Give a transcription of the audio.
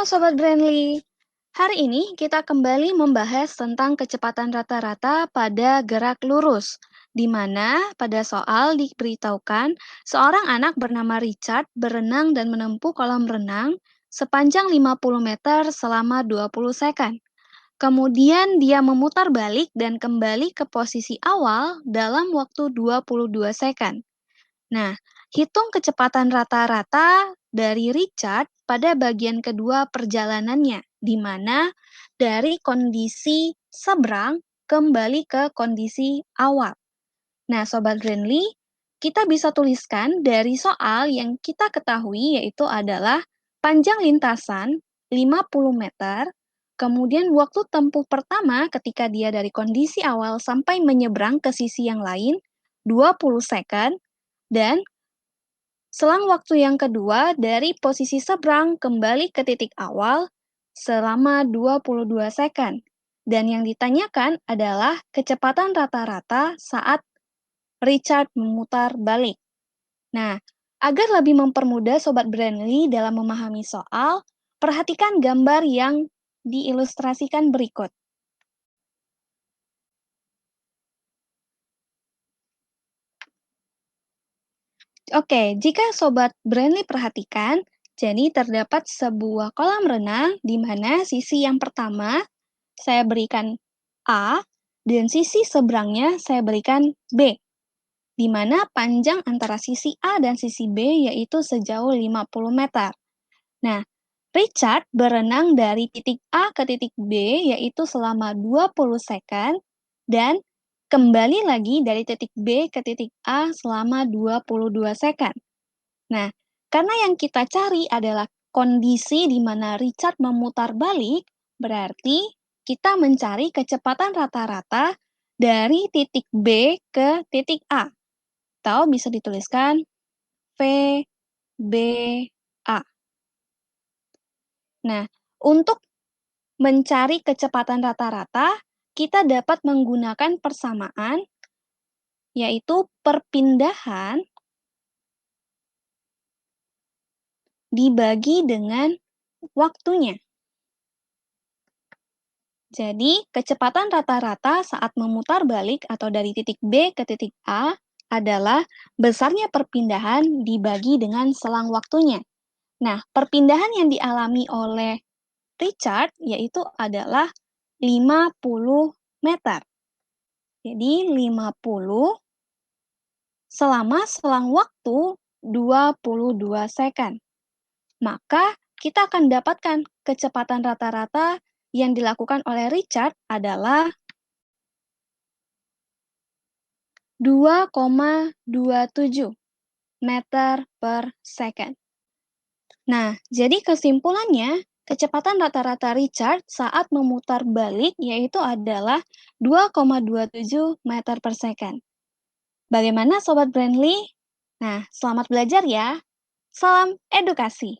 Sobat Brandly, hari ini kita kembali membahas tentang kecepatan rata-rata pada gerak lurus, di mana pada soal diberitahukan seorang anak bernama Richard berenang dan menempuh kolam renang sepanjang 50 meter selama 20 sekon. Kemudian dia memutar balik dan kembali ke posisi awal dalam waktu 22 sekon. Nah, hitung kecepatan rata-rata dari Richard pada bagian kedua perjalanannya, di mana dari kondisi seberang kembali ke kondisi awal. Nah, Sobat Grandly, kita bisa tuliskan dari soal yang kita ketahui yaitu adalah panjang lintasan 50 meter, kemudian waktu tempuh pertama ketika dia dari kondisi awal sampai menyeberang ke sisi yang lain 20 sekon, dan selang waktu yang kedua dari posisi seberang kembali ke titik awal selama 22 sekon. Dan yang ditanyakan adalah kecepatan rata-rata saat Richard memutar balik. Nah, agar lebih mempermudah Sobat Brandly dalam memahami soal, perhatikan gambar yang diilustrasikan berikut. Oke, jika Sobat Brandly perhatikan, jadi terdapat sebuah kolam renang di mana sisi yang pertama saya berikan A dan sisi seberangnya saya berikan B, di mana panjang antara sisi A dan sisi B yaitu sejauh 50 meter. Nah, Richard berenang dari titik A ke titik B yaitu selama 20 sekon dan kembali lagi dari titik B ke titik A selama 22 sekon. Nah, karena yang kita cari adalah kondisi di mana Richard memutar balik, berarti kita mencari kecepatan rata-rata dari titik B ke titik A. Atau bisa dituliskan VBA. Nah, untuk mencari kecepatan rata-rata, kita dapat menggunakan persamaan, yaitu perpindahan dibagi dengan waktunya. Jadi, kecepatan rata-rata saat memutar balik atau dari titik B ke titik A adalah besarnya perpindahan dibagi dengan selang waktunya. Nah, perpindahan yang dialami oleh Richard yaitu adalah 50 meter. Jadi, 50 selama selang waktu 22 sekon. Maka kita akan dapatkan kecepatan rata-rata yang dilakukan oleh Richard adalah 2,27 meter per second. Nah, jadi kesimpulannya, kecepatan rata-rata Richard saat memutar balik yaitu adalah 2,27 meter per second. Bagaimana Sobat Brandly? Nah, selamat belajar ya. Salam edukasi.